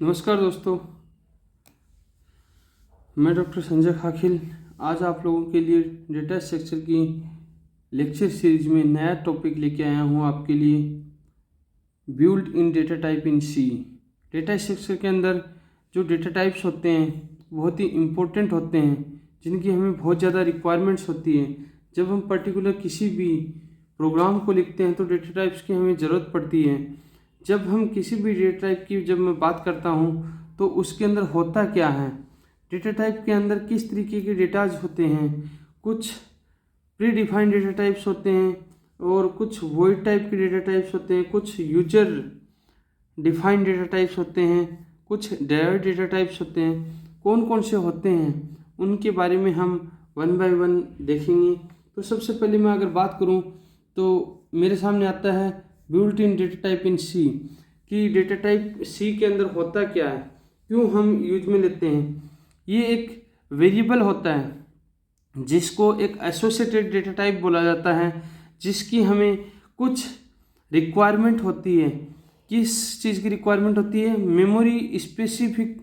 नमस्कार दोस्तों, मैं डॉक्टर संजय खाखिल आज आप लोगों के लिए डेटा स्ट्रक्चर की लेक्चर सीरीज में नया टॉपिक लेके आया हूँ आपके लिए। Build in data type in C. Data structure के अंदर जो डेटा टाइप्स होते हैं बहुत ही इम्पोर्टेंट होते हैं, जिनकी हमें बहुत ज़्यादा रिक्वायरमेंट्स होती है। जब हम पर्टिकुलर किसी भी प्रोग्राम को लिखते हैं तो डेटा टाइप्स की हमें ज़रूरत पड़ती है। जब हम किसी भी डेटा टाइप की जब मैं बात करता हूँ तो उसके अंदर होता क्या है, डेटा टाइप के अंदर किस तरीके के डेटाज होते हैं। कुछ प्री डिफाइंड डेटा टाइप्स होते हैं और कुछ वॉइड टाइप के डेटा टाइप्स होते हैं, कुछ यूजर डिफाइंड डेटा टाइप्स होते हैं, कुछ डेराइव्ड डेटा टाइप्स होते हैं। कौन कौन से होते हैं उनके बारे में हम वन बाय वन देखेंगे। तो सबसे पहले मैं अगर बात करूं तो मेरे सामने आता है built in data type in C, कि डेटा टाइप सी के अंदर होता क्या है, क्यों हम यूज में लेते हैं। ये एक वेरिएबल होता है जिसको एक एसोसिएटेड डेटा टाइप बोला जाता है, जिसकी हमें कुछ रिक्वायरमेंट होती है। किस चीज़ की रिक्वायरमेंट होती है? मेमोरी स्पेसिफिक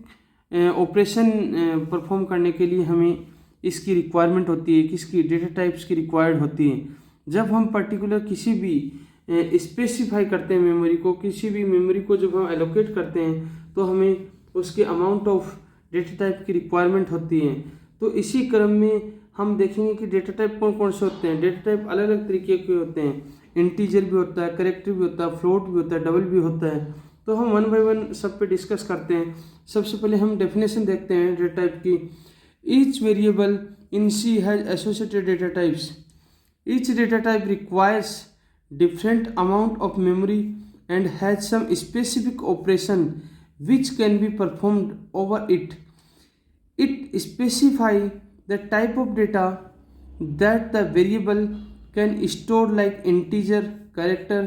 ऑपरेशन परफॉर्म करने के लिए हमें इसकी रिक्वायरमेंट होती है। किसकी? डेटा टाइप्स की रिक्वायर्ड होती है। जब हम पर्टिकुलर किसी भी स्पेसिफाई करते हैं मेमोरी को, किसी भी मेमोरी को जब हम एलोकेट करते हैं तो हमें उसके अमाउंट ऑफ डेटा टाइप की रिक्वायरमेंट होती है। तो इसी क्रम में हम देखेंगे कि डेटा टाइप कौन कौन से होते हैं। डेटा टाइप अलग अलग तरीके के होते हैं, इंटीजर भी होता है, कैरेक्टर भी होता है, फ्लोट भी होता है, डबल भी होता है। तो हम वन बाय वन सब पे डिस्कस करते हैं। सबसे पहले हम डेफिनेशन देखते हैं डेटा टाइप की। Each variable in C has associated data types. Each data type requires different amount of memory and has some specific operation which can be performed over it. It specifies the type of data that the variable can store, like integer, character,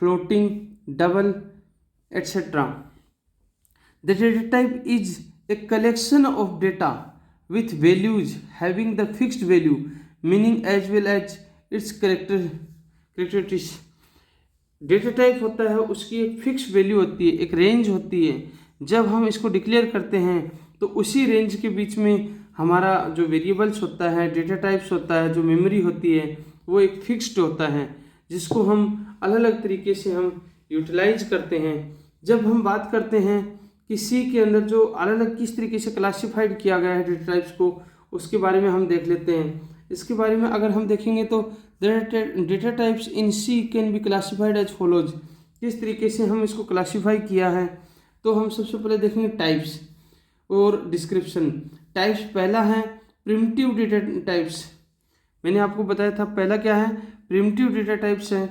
floating, double, etc. The data type is a collection of data with values having the fixed value, meaning as well as its characteristics। Data type होता है उसकी एक fix value होती है, एक range होती है। जब हम इसको डिक्लेयर करते हैं तो उसी रेंज के बीच में हमारा जो वेरिएबल्स होता है, डेटा टाइप्स होता है, जो मेमोरी होती है, वो एक फिक्स्ड होता है, जिसको हम अलग अलग तरीके से हम यूटिलाइज करते हैं। जब हम बात करते हैं कि सी के अंदर जो अलग अलग किस तरीके से क्लासीफाइड किया गया है डेटा टाइप्स को, उसके बारे में हम देख लेते हैं। इसके बारे में अगर हम देखेंगे तो data types in C can be classified as follows. किस तरीके से हम इसको क्लासीफाई किया है, तो हम सबसे पहले देखेंगे टाइप्स और डिस्क्रिप्शन। टाइप्स पहला है प्रिमिटिव डेटा टाइप्स। मैंने आपको बताया था पहला क्या है, प्रिमिटिव डेटा टाइप्स है।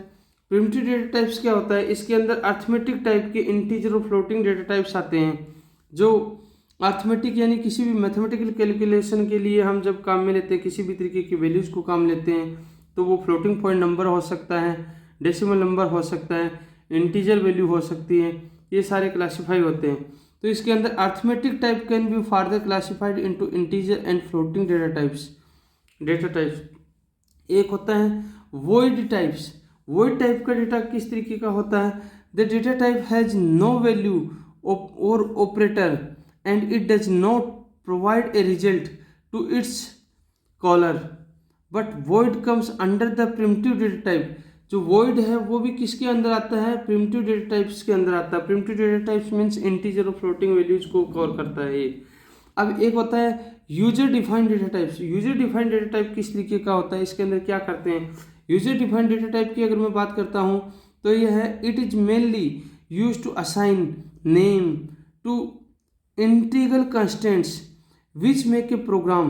प्रिमिटिव डेटा टाइप्स क्या होता है? इसके अंदर अर्थमेटिक टाइप के इंटीजर और फ्लोटिंग डेटा टाइप्स आते हैं। जो अर्थमेटिक यानी किसी भी मैथमेटिकल कैलकुलेशन के लिए हम जब काम में लेते हैं, किसी भी तरीके की वैल्यूज़ को काम लेते हैं, तो वो फ्लोटिंग पॉइंट नंबर हो सकता है, डेसिमल नंबर हो सकता है, इंटीजर वैल्यू हो सकती है, ये सारे क्लासीफाई होते हैं। तो इसके अंदर arithmetic type can be further classified into integer and floating data types. एक होता है वॉइड टाइप्स। वॉइड टाइप का डेटा किस तरीके का होता है? The data type has no value और operator and it does not provide a result to its caller, but void comes under the primitive data type। जो void है वो भी किसके अंदर आता है? primitive data types के अंदर आता है। primitive data types means integer और floating values को कवर करता है ये। अब एक होता है user defined data types. User defined data type किस तरीके का होता है? इसके अंदर क्या करते हैं? यूजर डिफाइंड डेटा टाइप की अगर मैं बात करता हूँ तो यह है it is mainly use to assign name to integral constants which make a program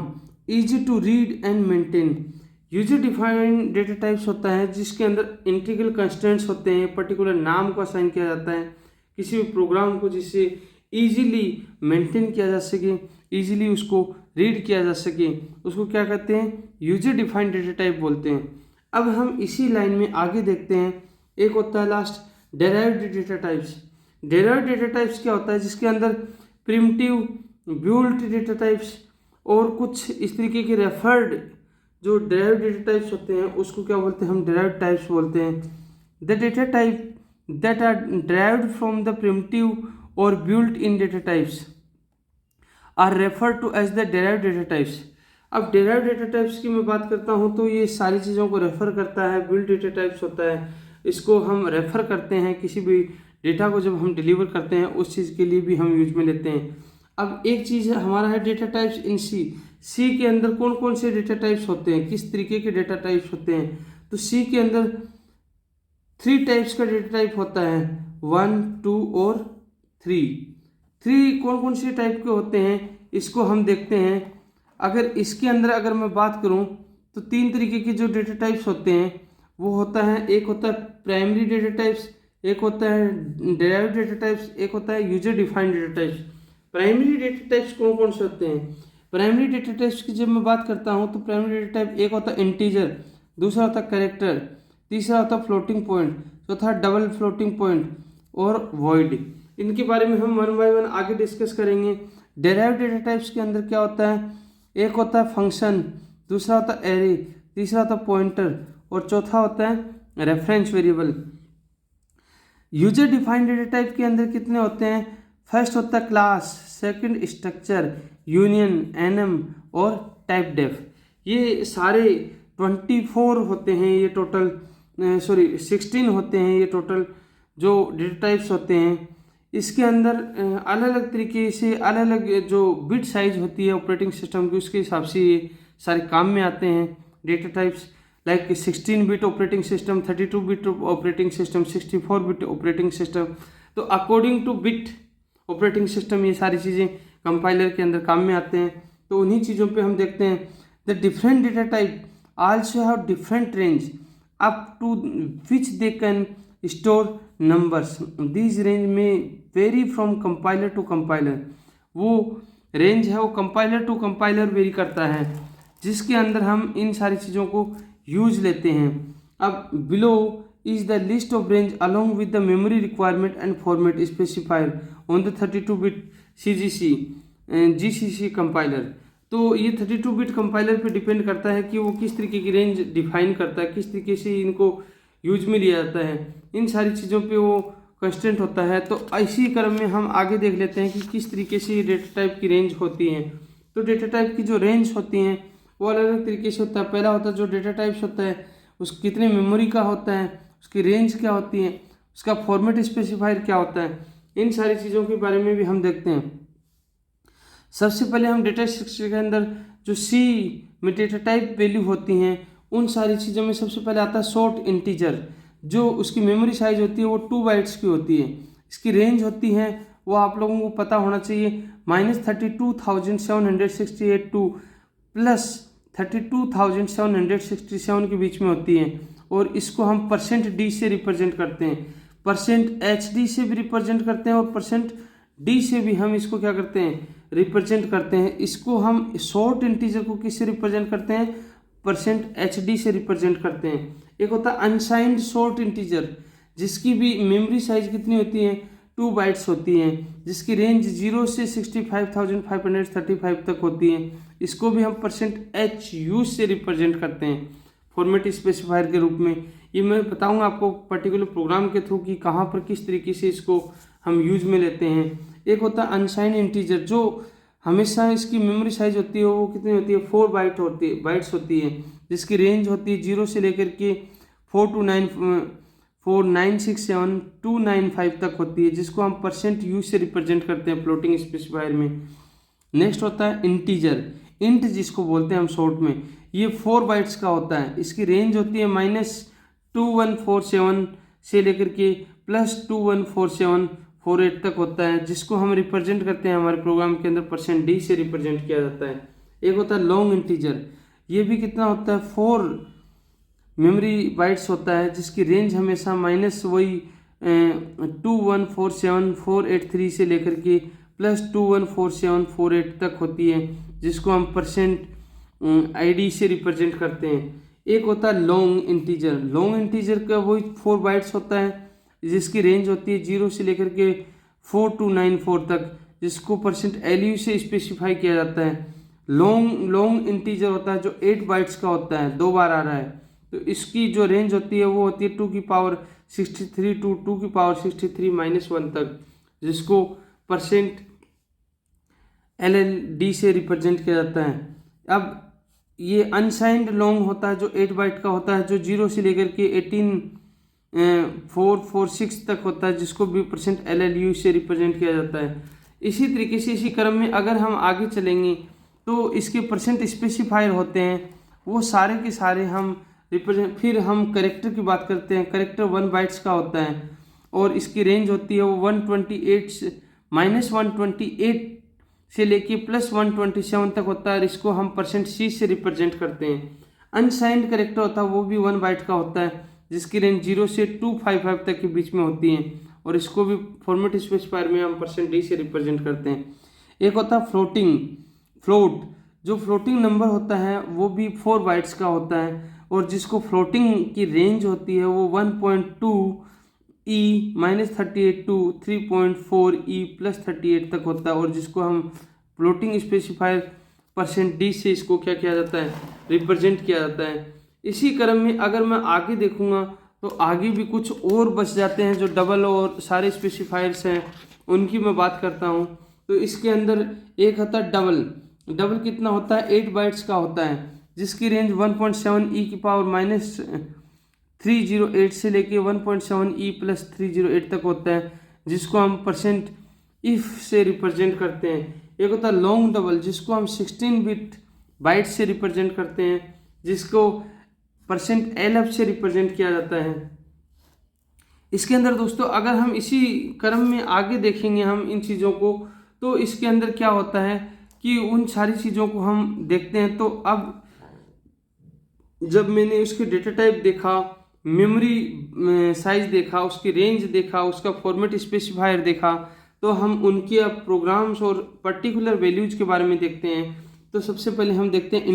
easy to read and maintain। User defined data types होता है जिसके अंदर इंटीग्रल कंस्टेंट्स होते हैं, पर्टिकुलर नाम को असाइन किया जाता है किसी भी प्रोग्राम को, जिससे इजीली मेंटेन किया जा सके, इजीली उसको रीड किया जा सके, उसको क्या कहते हैं? यूजर डिफाइंड डेटा टाइप बोलते हैं। अब हम इसी लाइन में आगे देखते हैं, एक होता है last derived data types. Derived data types क्या होता है? जिसके अंदर प्रिमिटिव बिल्ट डेटा टाइप्स और कुछ इस तरीके के रेफर्ड जो डेराइव्ड डेटा टाइप्स होते हैं उसको क्या बोलते हैं? हम डेराइव्ड टाइप्स बोलते हैं। The data type that are derived from the primitive और built in data types are referred to as the derived data types। अब derived data types की मैं बात करता हूँ तो ये सारी चीज़ों को रेफर करता है। built data types होता है, इसको हम रेफर करते हैं किसी भी डेटा को जब हम डिलीवर करते हैं उस चीज़ के लिए भी हम यूज में लेते हैं। अब एक चीज़ हमारा है डेटा टाइप्स इन सी के अंदर कौन कौन से डेटा टाइप्स होते हैं, किस तरीके के डेटा टाइप्स होते हैं। तो सी के अंदर 3 टाइप्स का डेटा टाइप होता है, 1, 2 और 3 कौन कौन से टाइप के होते हैं इसको हम देखते हैं। अगर इसके अंदर अगर मैं बात करूं तो 3 तरीके के जो डेटा टाइप्स होते हैं वो होता है, एक होता है प्राइमरी डेटा टाइप्स, एक होता है डेराइव्ड डेटा टाइप्स, एक होता है user defined data types. Primary data types कौन कौन से होते हैं? प्राइमरी डेटा टाइप्स की जब मैं बात करता हूं तो प्राइमरी डेटा टाइप एक होता है इंटीजर, दूसरा होता है कैरेक्टर, तीसरा होता है फ्लोटिंग पॉइंट, चौथा डबल फ्लोटिंग पॉइंट और वॉइड। इनके बारे में हम 1 बाय 1 आगे डिस्कस करेंगे। डेराइव्ड डेटा टाइप्स के अंदर क्या होता है, एक होता है फंक्शन, दूसरा होता है एरे, तीसरा होता है पॉइंटर और चौथा होता है reference variable. User defined data type के अंदर कितने होते हैं? फर्स्ट होता है class, second structure, union, enum और टाइप डेफ। ये सारे 24 होते हैं, ये टोटल 16 होते हैं ये टोटल जो डेटा टाइप्स होते हैं। इसके अंदर अलग अलग तरीके से अलग अलग जो बिट साइज होती है ऑपरेटिंग सिस्टम की उसके हिसाब से ये सारे काम में आते हैं data types. Like 16 bit operating system, 32 bit operating system, 64 bit operating system. तो according to bit operating system ये सारी चीज़ें कंपाइलर के अंदर काम में आते हैं। तो उन्हीं चीज़ों पे हम देखते हैं the different data type also have different range up to which they can store numbers. This range may vary from compiler to compiler. वो रेंज है वो कंपाइलर टू कंपाइलर वेरी करता है जिसके अंदर हम इन सारी चीज़ों को यूज लेते हैं। अब below is the list of range along with the memory requirement and format specified on the 32 bit GCC compiler. तो ये 32 बिट कंपाइलर पे डिपेंड करता है कि वो किस तरीके की रेंज डिफाइन करता है, किस तरीके से इनको यूज में लिया जाता है, इन सारी चीज़ों पे वो कंस्टेंट होता है। तो इसी क्रम में हम आगे देख लेते हैं कि किस तरीके से ये डेटा टाइप की रेंज होती हैं। तो डेटा टाइप की जो रेंज होती हैं वो अलग अलग तरीके से होता है। पहला होता है जो डेटा टाइप्स होता है उस कितने मेमोरी का होता है, उसकी रेंज क्या होती है, उसका फॉर्मेट स्पेसिफायर क्या होता है, इन सारी चीज़ों के बारे में भी हम देखते हैं। सबसे पहले हम डेटा स्ट्रक्चर के अंदर जो सी में डेटा टाइप वैल्यू होती हैं उन सारी चीज़ों में सबसे पहले आता है शॉर्ट इंटीजर। जो उसकी मेमोरी साइज होती है वो 2 बाइट्स की होती है। इसकी रेंज होती है वो आप लोगों को पता होना चाहिए -32,768 टू +32,767 के बीच में होती है। और इसको हम %d से रिप्रेजेंट करते हैं, %hd से भी रिप्रेजेंट करते हैं और %d से भी हम इसको क्या करते हैं रिप्रेजेंट करते हैं। इसको हम शॉर्ट इंटीजर को किससे रिप्रेजेंट करते हैं? %hd से रिप्रेजेंट करते हैं। एक होता है अनसाइंड शॉर्ट इंटीजर जिसकी भी मेमोरी साइज कितनी होती है 2 बाइट्स होती हैं, जिसकी रेंज 0 से 65,535 तक होती है। इसको भी हम %hu से रिप्रेजेंट करते हैं फॉर्मेट स्पेसिफायर के रूप में। ये मैं बताऊंगा आपको पर्टिकुलर प्रोग्राम के थ्रू कि कहाँ पर किस तरीके से इसको हम यूज में लेते हैं। एक होता है अनसाइंड इंटीजर जो हमेशा इसकी मेमोरी साइज होती है वो कितनी होती है 4 बाइट्स होती है, जिसकी रेंज होती है 0 से लेकर के 4967295 तक होती है, जिसको हम %u से रिप्रेजेंट करते हैं फ्लोटिंग स्पेसिफायर में। नेक्स्ट होता है इंटीजर, इंट जिसको बोलते हैं हम शॉर्ट में। ये 4 बाइट्स का होता है। इसकी रेंज होती है -2147 से लेकर के +214748 तक होता है, जिसको हम रिप्रेजेंट करते हैं हमारे प्रोग्राम के अंदर %d से रिप्रेजेंट किया जाता है। एक होता है लॉन्ग इंटीजर, ये भी कितना होता है 4 मेमोरी बाइट्स होता है, जिसकी रेंज हमेशा -214748 से लेकर के +214748 तक होती है, जिसको हम %id से रिप्रेजेंट करते हैं। एक होता है लॉन्ग इंटीजर का वही 4 बाइट्स होता है, जिसकी रेंज होती है 0 से लेकर के 4294 तक, जिसको %lu से स्पेसिफाई किया जाता है। लॉन्ग इंटीजर होता है जो 8 बाइट्स का होता है, 2 बार आ रहा है। तो इसकी जो रेंज होती है वो होती है 2 की पावर 63 टू 2 की पावर 63 -1 तक, जिसको परसेंट LLD से रिप्रेजेंट किया जाता है। अब ये अनसाइंड लॉन्ग होता है जो 8 बाइट का होता है, जो 0 से लेकर के 18446 तक होता है, जिसको भी परसेंट LLU से रिप्रेजेंट किया जाता है। इसी तरीके से इसी क्रम में अगर हम आगे चलेंगे तो इसके परसेंट स्पेसिफायर होते हैं, वो सारे के सारे हम रिप्रेजेंट। फिर हम करेक्टर की बात करते हैं। करेक्टर 1 बाइट्स का होता है और इसकी रेंज होती है वो 128 से -128 से लेके +127 तक होता है, और इसको हम परसेंट C से रिप्रेजेंट करते हैं। अनसाइंड करेक्टर होता है वो भी 1 बाइट का होता है, जिसकी रेंज 0 से 255 तक के बीच में होती है, और इसको भी फॉर्मेट स्पेसिफायर में हम परसेंट D से रिप्रेजेंट करते हैं। एक होता है फ्लोट, जो फ्लोटिंग नंबर होता है वो भी 4 बाइट्स का होता है, और जिसको फ्लोटिंग की रेंज होती है वो 1.2 E -38 टू 3.4 E +38 तक होता है, और जिसको हम फ्लोटिंग स्पेसिफायर परसेंट D से इसको क्या किया जाता है, रिप्रेजेंट किया जाता है। इसी क्रम में अगर मैं आगे देखूंगा तो आगे भी कुछ और बच जाते हैं जो डबल और सारे स्पेसिफायर्स हैं, उनकी मैं बात करता हूं। तो इसके अंदर एक होता है डबल कितना होता है, 8 बाइट्स का होता है, जिसकी रेंज 1.7 E की पावर -308 से लेके 1.7 E +308 तक होता है, जिसको हम परसेंट इफ से रिप्रेजेंट करते हैं। एक होता है लॉन्ग डबल, जिसको हम 16 बिट बाइट से रिप्रेजेंट करते हैं, जिसको परसेंट LF से रिप्रेजेंट किया जाता है। इसके अंदर दोस्तों अगर हम इसी क्रम में आगे देखेंगे हम इन चीज़ों को, तो इसके अंदर क्या होता है कि उन सारी चीज़ों को हम देखते हैं। तो अब जब मैंने उसके डेटा टाइप देखा, मेमोरी साइज देखा, उसकी रेंज देखा, उसका फॉर्मेट स्पेसिफायर देखा, तो हम उनके अब प्रोग्राम्स और पर्टिकुलर वैल्यूज के बारे में देखते हैं। तो सबसे पहले हम देखते हैं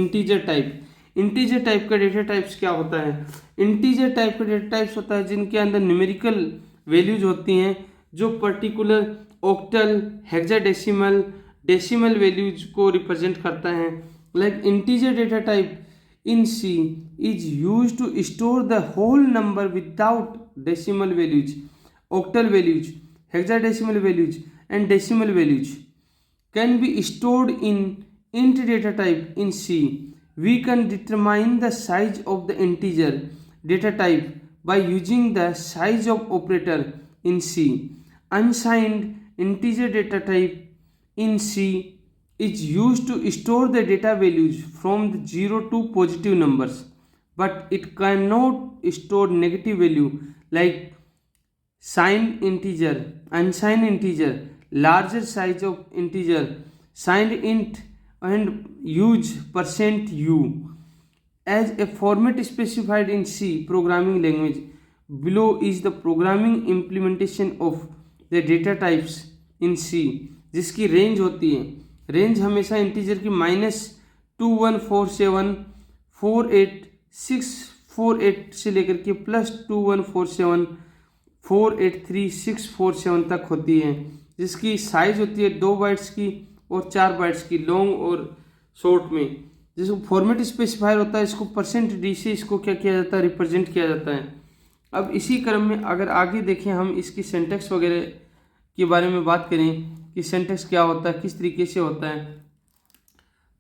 इंटीजर टाइप का डेटा टाइप्स क्या होता है। इंटीजर टाइप का डेटा टाइप्स होता है जिनके अंदर न्यूमेरिकल वैल्यूज होती हैं, जो particular octal, hexadecimal, decimal values को रिप्रेजेंट करता है। Like integer data type in C is used to store the whole number without decimal values. Octal values, hexadecimal values and decimal values can be stored in int data type in C. We can determine the size of the integer data type by using the size of operator in C. Unsigned integer data type in C is used to store the data values from the 0 to positive numbers, but it cannot store negative value like signed integer, unsigned integer, larger size of integer, signed int, and use %u as a format specified in C programming language. Below is the programming implementation of the data types in C, जिसकी range होती है। Range हमेशा integer की -2147484648 से लेकर के +21474834647 तक होती है, जिसकी साइज होती है 2 बाइट्स की और 4 बाइट्स की, लॉन्ग और शॉर्ट में। जिसको फॉर्मेट स्पेसिफायर होता है, इसको परसेंट D से इसको क्या किया जाता है, रिप्रेजेंट किया जाता है। अब इसी क्रम में अगर आगे देखें हम इसकी सिंटैक्स वगैरह के बारे में बात करें कि सिंटैक्स क्या होता है, किस तरीके से होता है,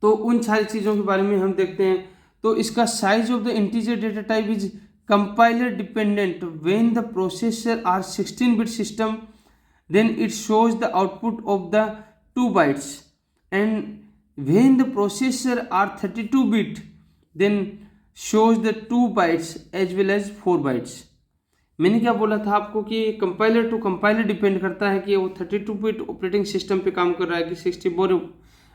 तो उन सारी चीज़ों के बारे में हम देखते हैं। तो इसका size of the integer data type is compiler dependent. When the processor are 16 bit system then it shows the output of the 2 bytes, and when the processor are 32 bit then shows the 2 bytes as well as 4 bytes. मैंने क्या बोला था आपको कि compiler to compiler depend करता है कि वो 32 बिट ऑपरेटिंग सिस्टम पे काम कर रहा है कि 64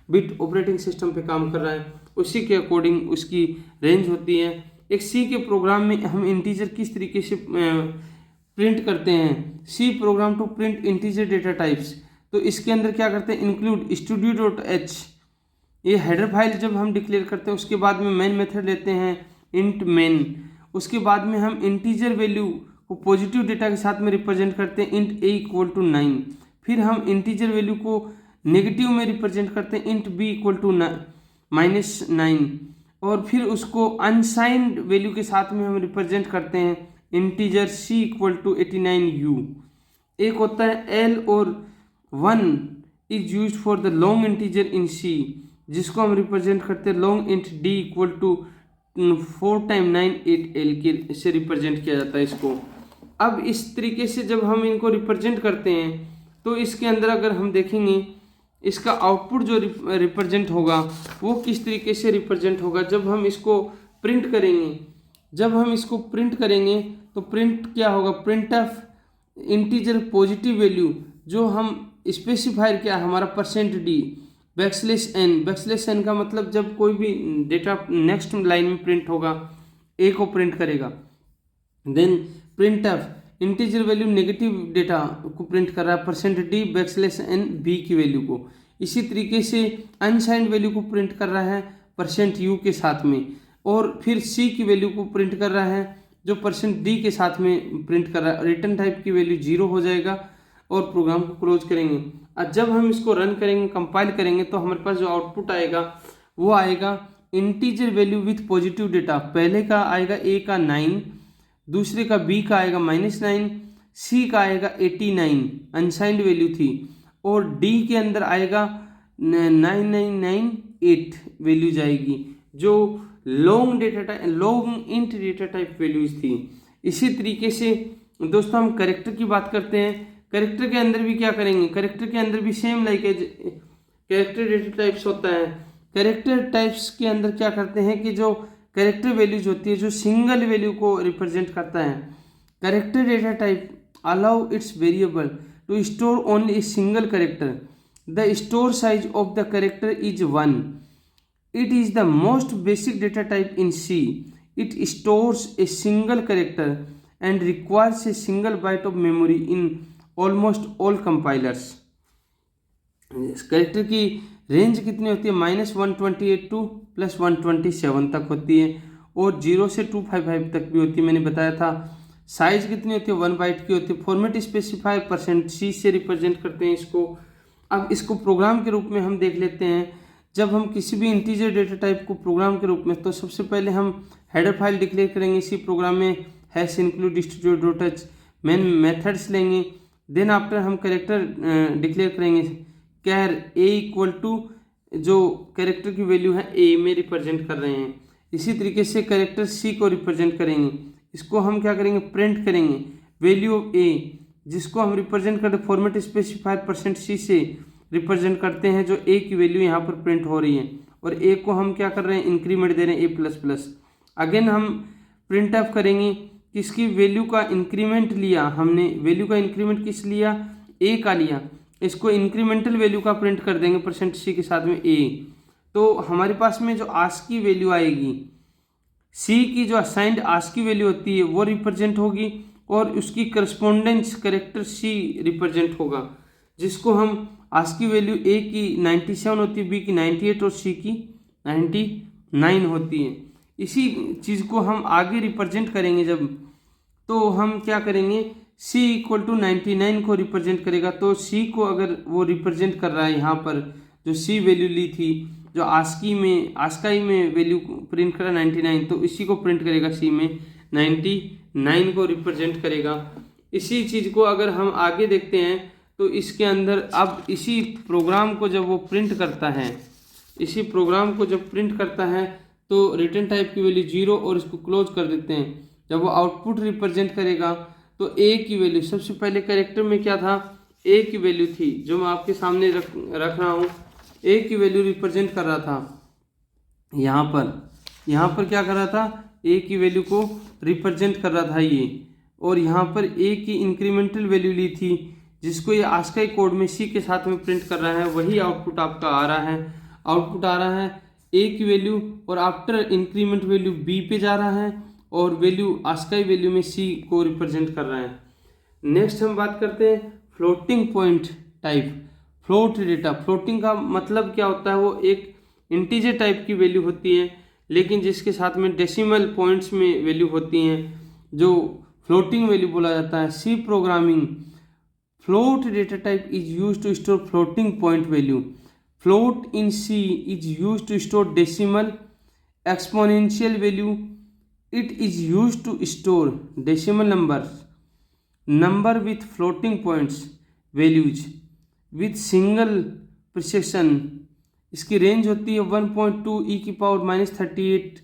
बिट ऑपरेटिंग सिस्टम पे काम कर रहा है, उसी के अकॉर्डिंग उसकी रेंज होती है। एक सी के प्रोग्राम में हम इंटीजर किस तरीके से प्रिंट करते हैं, C program to print integer data types. तो इसके अंदर क्या करते हैं, इंक्लूड studio.h, ये हेडर फाइल जब हम डिक्लेयर करते हैं, उसके बाद में मेन मेथड लेते हैं इंट मेन, उसके बाद में हम इंटीजर वैल्यू को पॉजिटिव डेटा के साथ में रिप्रेजेंट करते हैं इंट a = 9, फिर हम इंटीजर वैल्यू को नेगेटिव में रिप्रेजेंट करते हैं इंट b = -9, और फिर उसको अनसाइंड वैल्यू के साथ में हम रिप्रेजेंट करते हैं इंटीजर c = 89u। एक होता है L और 1 is use for the long integer in C, जिसको हम रिप्रेजेंट करते हैं long int D equal to 4 time 9 8 L के से रिप्रेजेंट किया जाता है इसको। अब इस तरीके से जब हम इनको रिप्रेजेंट करते हैं तो इसके अंदर अगर हम देखेंगे इसका आउटपुट जो रिप्रेजेंट होगा वो किस तरीके से रिप्रेजेंट होगा जब हम इसको प्रिंट करेंगे। जब हम इसको प्रिंट करेंगे तो प्रिंट क्या होगा, print of integer positive value, जो हम स्पेसिफायर क्या है हमारा %d बैकस्लैश n का मतलब जब कोई भी डेटा नेक्स्ट लाइन में प्रिंट होगा a को प्रिंट करेगा। Then print of integer value negative data को प्रिंट कर रहा है %d बैकस्लैश n b की वैल्यू को। इसी तरीके से अनसाइंड वैल्यू को प्रिंट कर रहा है %u के साथ में, और फिर c की वैल्यू को प्रिंट कर रहा है जो %d के साथ में प्रिंट कर रहा है। रिटर्न टाइप की वैल्यू 0 हो जाएगा और प्रोग्राम को क्लोज करेंगे। और जब हम इसको रन करेंगे, कंपाइल करेंगे, तो हमारे पास जो आउटपुट आएगा वो आएगा integer value with positive data. पहले का आएगा a का 9, दूसरे का b का आएगा -9, c का आएगा 89 अनसाइंड वैल्यू थी, और d के अंदर आएगा 9998 वैल्यू जाएगी जो long int data type values थी। इसी तरीके से दोस्तों हम कैरेक्टर की बात करते हैं। कैरेक्टर के अंदर भी क्या करेंगे, कैरेक्टर के अंदर भी same like character data types होता है। कैरेक्टर टाइप्स के अंदर क्या करते हैं कि जो कैरेक्टर वैल्यूज होती है जो सिंगल वैल्यू को रिप्रेजेंट करता है। Character data type allow its variable to store only a single character. The store size of the character is 1। It is the most basic data type in C. It stores a single character and requires a single byte of memory in almost all compilers. Character की range कितनी होती है, -128 to +127 तक होती है, और 0 से 255 तक भी होती है, मैंने बताया था। साइज कितनी होती है, 1 बाइट की होती है। फॉर्मेट स्पेसिफायर %c से रिप्रेजेंट करते हैं इसको। अब इसको प्रोग्राम के रूप में हम देख लेते हैं। जब हम किसी भी इंटीजर डेटा टाइप को प्रोग्राम के रूप में, तो सबसे पहले हम हेडर फाइल डिक्लेयर करेंगे इसी प्रोग्राम में #include distributor.h मेन मेथड्स लेंगे। देन आफ्टर हम कैरेक्टर डिक्लेयर करेंगे कैर a इक्वल टू जो कैरेक्टर की वैल्यू है a में रिप्रेजेंट कर रहे हैं। इसी तरीके से कैरेक्टर c को रिप्रेजेंट करेंगे। इसको हम क्या करेंगे, प्रिंट करेंगे वैल्यू ऑफ a, जिसको हम रिप्रेजेंट करते फॉर्मेट स्पेसिफायर %c से रिप्रेजेंट करते हैं, जो a की वैल्यू यहाँ पर प्रिंट हो रही है, और a को हम क्या कर रहे हैं, इंक्रीमेंट दे रहे हैं a++। अगेन हम प्रिंट ऑफ करेंगे किसकी वैल्यू का इंक्रीमेंट लिया हमने, वैल्यू का इंक्रीमेंट किस लिया, a का लिया। इसको इंक्रीमेंटल वैल्यू का प्रिंट कर देंगे %c के साथ में a। तो हमारे पास में जो आस्की वैल्यू आएगी, c की जो असाइंड आस्की वैल्यू होती है वो रिप्रेजेंट होगी, और उसकी करस्पोंडेंस कैरेक्टर c रिप्रेजेंट होगा, जिसको हम आस्की वैल्यू a की 97 होती है, b की 98 और c की 99 होती है। इसी चीज़ को हम आगे रिप्रेजेंट करेंगे जब, तो हम क्या करेंगे, c इक्वल टू 99 को रिप्रेजेंट करेगा। तो c को अगर वो रिप्रेजेंट कर रहा है यहाँ पर, जो c वैल्यू ली थी, जो आस्काई में वैल्यू प्रिंट करा 99, तो इसी को प्रिंट करेगा c में 99 को रिप्रेजेंट करेगा। इसी चीज़ को अगर हम आगे देखते हैं तो इसके अंदर अब इसी प्रोग्राम को जब वो प्रिंट करता है, इसी प्रोग्राम को जब प्रिंट करता है तो रिटर्न टाइप की वैल्यू 0 और इसको क्लोज कर देते हैं। जब वो आउटपुट रिप्रेजेंट करेगा तो a की वैल्यू, सबसे पहले कैरेक्टर में क्या था, a की वैल्यू थी, जो मैं आपके सामने रख रहा हूँ, a की वैल्यू रिप्रेजेंट कर रहा था यहाँ पर क्या कर रहा था, a की वैल्यू को रिप्रेजेंट कर रहा था ये, और यहाँ पर a की इंक्रीमेंटल वैल्यू ली थी, जिसको ये आस्काई कोड में c के साथ में प्रिंट कर रहा है। वही आउटपुट आपका आ रहा है, आउटपुट आ रहा है a की वैल्यू, और आफ्टर इंक्रीमेंट वैल्यू b पे जा रहा है, और वैल्यू आस्काई वैल्यू में c को रिप्रेजेंट कर रहा है। नेक्स्ट हम बात करते हैं floating point type, float data. Floating का मतलब क्या होता है, वो एक इंटीजर टाइप की वैल्यू होती है, लेकिन जिसके साथ में डेसिमल पॉइंट्स में वैल्यू होती हैं, जो फ्लोटिंग वैल्यू बोला जाता है। C programming float data type is used to store floating point value. Float in C is used to store decimal, exponential value. It is used to store decimal numbers, number with floating points values, with single precision. इसकी range होती है 1.2 ई की power -38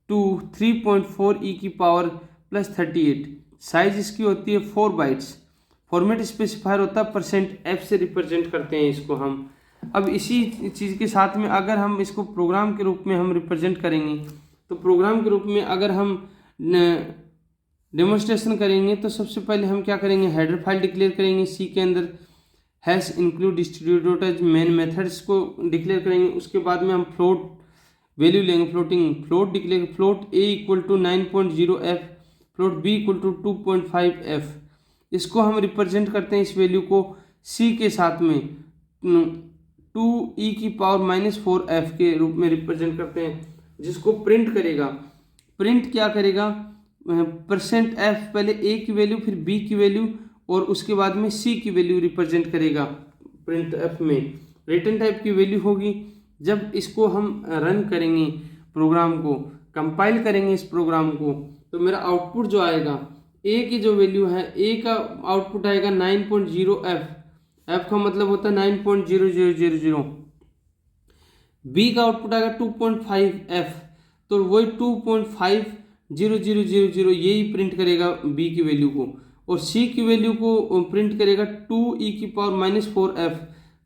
to 3.4 ई की power +38। Size इसकी होती है 4 bytes. Format specifier होता है %f से रिप्रेजेंट करते हैं इसको हम। अब इसी चीज़ के साथ में अगर हम इसको प्रोग्राम के रूप में हम रिप्रेजेंट करेंगे, तो प्रोग्राम के रूप में अगर हम डेमोन्स्ट्रेशन करेंगे तो सबसे पहले हम क्या करेंगे, हेडर फाइल डिक्लेयर करेंगे सी के अंदर, hash include distributors main methods को डिक्लेयर करेंगे। उसके बाद में हम फ्लोट वैल्यू लेंगे, floating float declare, float a equal to 9.0f, float b equal to 2.5f। इसको हम रिप्रेजेंट करते हैं इस वैल्यू को सी के साथ में 2 ई की पावर -4f के रूप में रिप्रेजेंट करते हैं, जिसको प्रिंट करेगा। प्रिंट क्या करेगा, %f पहले ए की वैल्यू, फिर बी की वैल्यू और उसके बाद में सी की वैल्यू रिप्रेजेंट करेगा प्रिंट एफ में। रिटर्न टाइप की वैल्यू होगी। जब इसको हम रन करेंगे, प्रोग्राम को कंपाइल करेंगे इस प्रोग्राम को, तो मेरा आउटपुट जो आएगा, ए की जो वैल्यू है, ए का आउटपुट आएगा 9.0f, एफ का मतलब होता है 9.0000। बी का आउटपुट आएगा 2.5f, तो वही 2.50000 यही प्रिंट करेगा बी की वैल्यू को। और सी की वैल्यू को प्रिंट करेगा 2 ई की पावर -4f,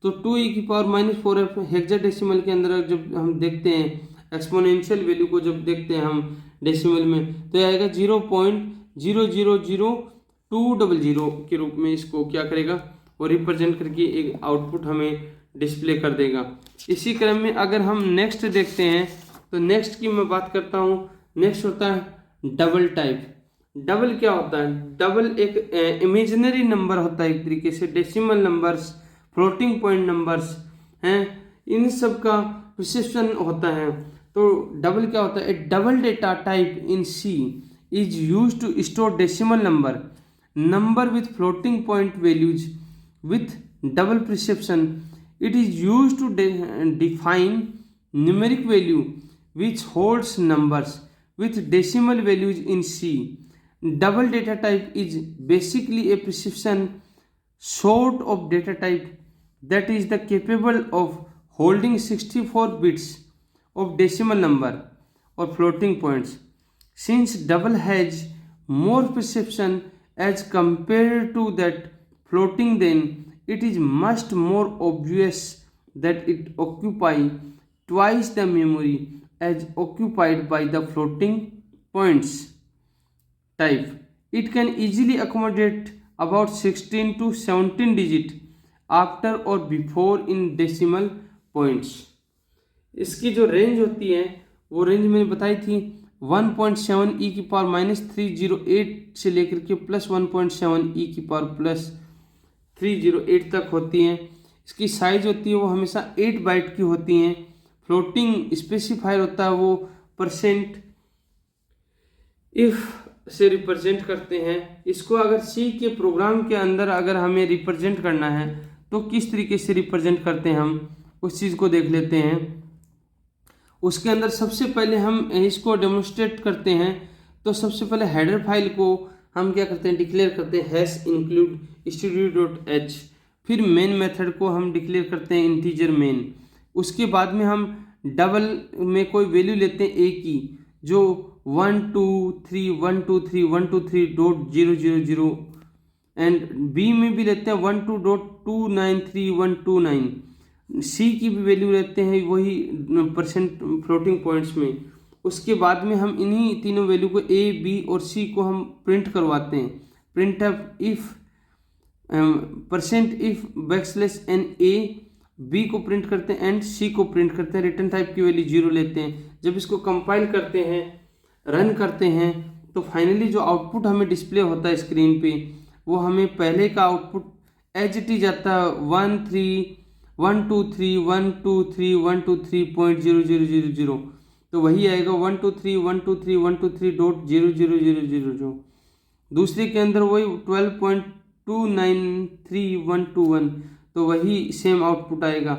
तो 2 ई की पावर -4f हेक्साडेसिमल के अंदर जब हम देखते हैं, एक्सपोनेंशियल वैल्यू को जब देखते हैं हम डेसिमल में, तो आएगा 0.000200 के रूप में इसको क्या करेगा, और रिप्रेजेंट करके एक आउटपुट हमें डिस्प्ले कर देगा। इसी क्रम में अगर हम नेक्स्ट देखते हैं, तो नेक्स्ट की मैं बात करता हूँ। नेक्स्ट होता है डबल टाइप। डबल क्या होता है, डबल एक इमेजिनरी नंबर होता है, एक तरीके से decimal numbers, floating point numbers हैं, इन सब का प्रिसिशन होता है। तो डबल क्या होता है, a double data type in C is use to store decimal number with floating point values with double precision. It is use to define numeric value which holds numbers with decimal values in C. Double data type is basically a precision sort of data type that is the capable of holding 64 bits of decimal number or floating points. Since double has more precision as compared to that floating, then it is much more obvious that it occupy twice the memory as occupied by the floating points type. It can easily accommodate about 16 to 17 digit after or before in decimal points. इसकी जो range होती है, वो range मैंने बताई थी 1.7 ई की power -308 से लेकर के +1.7 ई की पावर +308 तक होती हैं। इसकी साइज होती है वो हमेशा 8 बाइट की होती हैं। फ्लोटिंग स्पेसिफायर होता है वो % इफ से रिप्रेजेंट करते हैं। इसको अगर सी के प्रोग्राम के अंदर अगर हमें रिप्रेजेंट करना है, तो किस तरीके से रिप्रेजेंट करते हैं हम उस चीज़ को देख लेते हैं। उसके अंदर सबसे पहले हम इसको डेमोन्स्ट्रेट करते हैं। तो सबसे पहले हेडर फाइल को हम क्या करते हैं, डिक्लेयर करते हैं हैश इंक्लूड std.h। फिर मेन मेथड को हम डिक्लेयर करते हैं इंटीजर मेन। उसके बाद में हम डबल में कोई वैल्यू लेते हैं ए की, जो 123.123.123.000 एंड बी में भी लेते हैं 12.293.129। सी की भी वैल्यू लेते हैं वही % फ्लोटिंग पॉइंट्स में। उसके बाद में हम इन्हीं तीनों वैल्यू को ए, बी और सी को हम प्रिंट करवाते हैं। Print if %if n b को प्रिंट करते हैं एंड सी को प्रिंट करते हैं। रिटर्न टाइप की वैल्यू 0 लेते हैं। जब इसको कंपाइल करते हैं, रन करते हैं, तो फाइनली जो आउटपुट हमें डिस्प्ले होता है स्क्रीन पे, वो हमें पहले का आउटपुट एज इट इज आता है 123.123.123.0000। तो वही आएगा 123.123.123.000। दूसरे के अंदर वही 12.293121, तो वही सेम आउटपुट आएगा।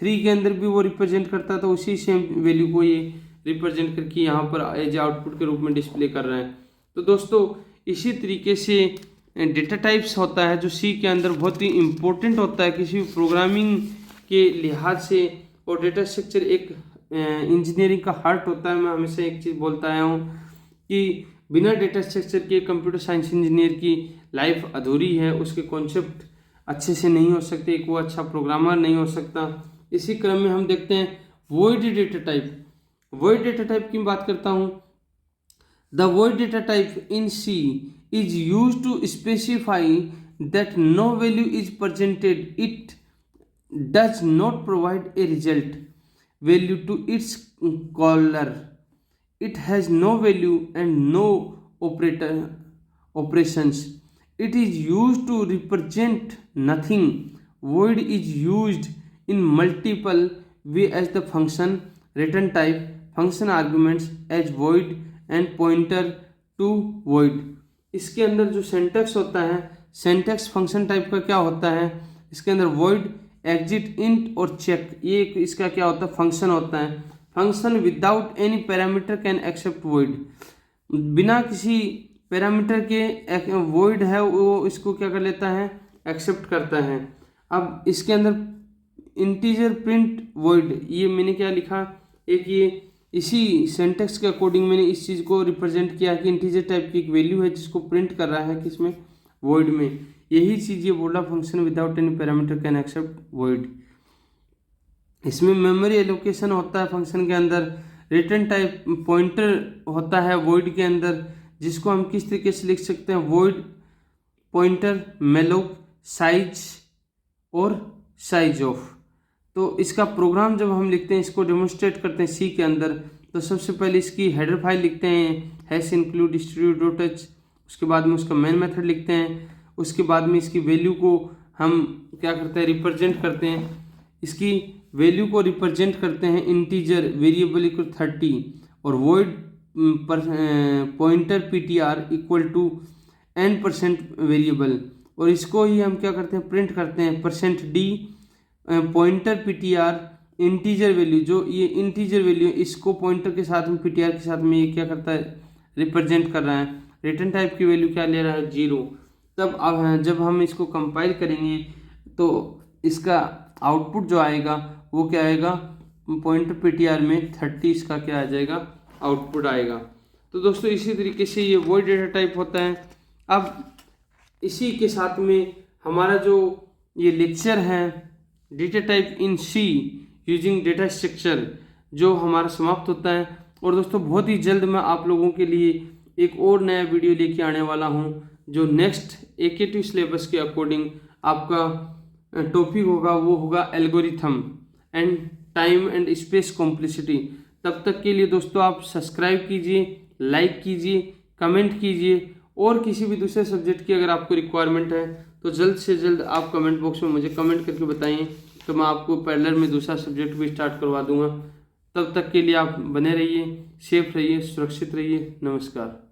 3 के अंदर भी वो रिप्रेजेंट करता है, तो उसी सेम वैल्यू को ये रिप्रेजेंट करके यहाँ पर एज आउटपुट के रूप में डिस्प्ले कर रहे हैं। तो दोस्तों इसी तरीके से डेटा टाइप्स होता है जो सी के अंदर बहुत ही इम्पोर्टेंट होता है किसी भी प्रोग्रामिंग के लिहाज से। और डेटा स्ट्रक्चर एक इंजीनियरिंग का हार्ट होता है। मैं हमेशा एक चीज़ बोलता आया हूँ कि बिना डेटा स्ट्रक्चर के कंप्यूटर साइंस इंजीनियर की लाइफ अधूरी है, उसके कॉन्सेप्ट अच्छे से नहीं हो सकते, एक वो अच्छा प्रोग्रामर नहीं हो सकता। इसी क्रम में हम देखते हैं void data type. Void data type की बात करता हूँ। The void data type in C is use to specify that no value is presented, it does not provide a result value to its caller, it has no value and no operations, it is used to represent nothing. Void is used in multiple way as the function return type, function arguments as void and pointer to void. इसके अंदर जो syntax होता है, syntax function type का क्या होता है, इसके अंदर void, exit, int और check, ये इसका क्या होता है, फंक्शन होता है। Function without any parameter can accept void, बिना किसी पैरामीटर के वॉइड है वो इसको क्या कर लेता है, एक्सेप्ट करता है। अब इसके अंदर इंटीजर प्रिंट वॉइड, ये मैंने क्या लिखा, एक ये इसी सिंटैक्स के अकॉर्डिंग मैंने इस चीज़ को रिप्रेजेंट किया कि इंटीजर टाइप की एक वैल्यू है जिसको प्रिंट कर रहा है किसमें, वॉइड में। यही चीज़ ये बोला, function without any parameter can accept void. इसमें मेमोरी एलोकेशन होता है फंक्शन के अंदर, रिटर्न टाइप पॉइंटर होता है वॉइड के अंदर, जिसको हम किस तरीके से लिख सकते हैं, वॉइड पॉइंटर मेलोक साइज और साइज ऑफ। तो इसका प्रोग्राम जब हम लिखते हैं, इसको डेमोन्स्ट्रेट करते हैं सी के अंदर, तो सबसे पहले इसकी हेडर फाइल लिखते हैं हैश इंक्लूड स्टूडियो.h, उसके बाद में उसका मेन मेथड लिखते हैं, उसके बाद में इसकी वैल्यू को हम क्या करते हैं, रिप्रेजेंट करते हैं। इसकी वैल्यू को रिप्रेजेंट करते हैं इंटीजर वेरिएबल इक्वल 30 और void pointer ptr equal to n% variable, और इसको ही हम क्या करते हैं, प्रिंट करते हैं %d pointer ptr integer value, जो ये इंटीजर वैल्यू इसको पॉइंटर के साथ में ptr के साथ में ये क्या करता है, रिप्रेजेंट कर रहा है। रिटर्न टाइप की वैल्यू क्या ले रहा है, 0। तब जब हम इसको कंपाइल करेंगे तो इसका आउटपुट जो आएगा वो क्या आएगा, पॉइंटर ptr में 30 इसका क्या आ जाएगा, आउटपुट आएगा। तो दोस्तों इसी तरीके से ये वॉइड डेटा टाइप होता है। अब इसी के साथ में हमारा जो ये लेक्चर है data type in C using data structure, जो हमारा समाप्त होता है। और दोस्तों बहुत ही जल्द मैं आप लोगों के लिए एक और नया वीडियो लेके आने वाला हूँ, जो नेक्स्ट AKT सिलेबस के अकॉर्डिंग आपका टॉपिक होगा, वो होगा algorithm and time and space complexity. तब तक के लिए दोस्तों आप सब्सक्राइब कीजिए, लाइक कीजिए, कमेंट कीजिए, और किसी भी दूसरे सब्जेक्ट की अगर आपको रिक्वायरमेंट है तो जल्द से जल्द आप कमेंट बॉक्स में मुझे कमेंट करके बताइए, तो मैं आपको पैरेलल में दूसरा सब्जेक्ट भी स्टार्ट करवा दूंगा। तब तक के लिए आप बने रहिए, सेफ रहिए, सुरक्षित रहिए। नमस्कार।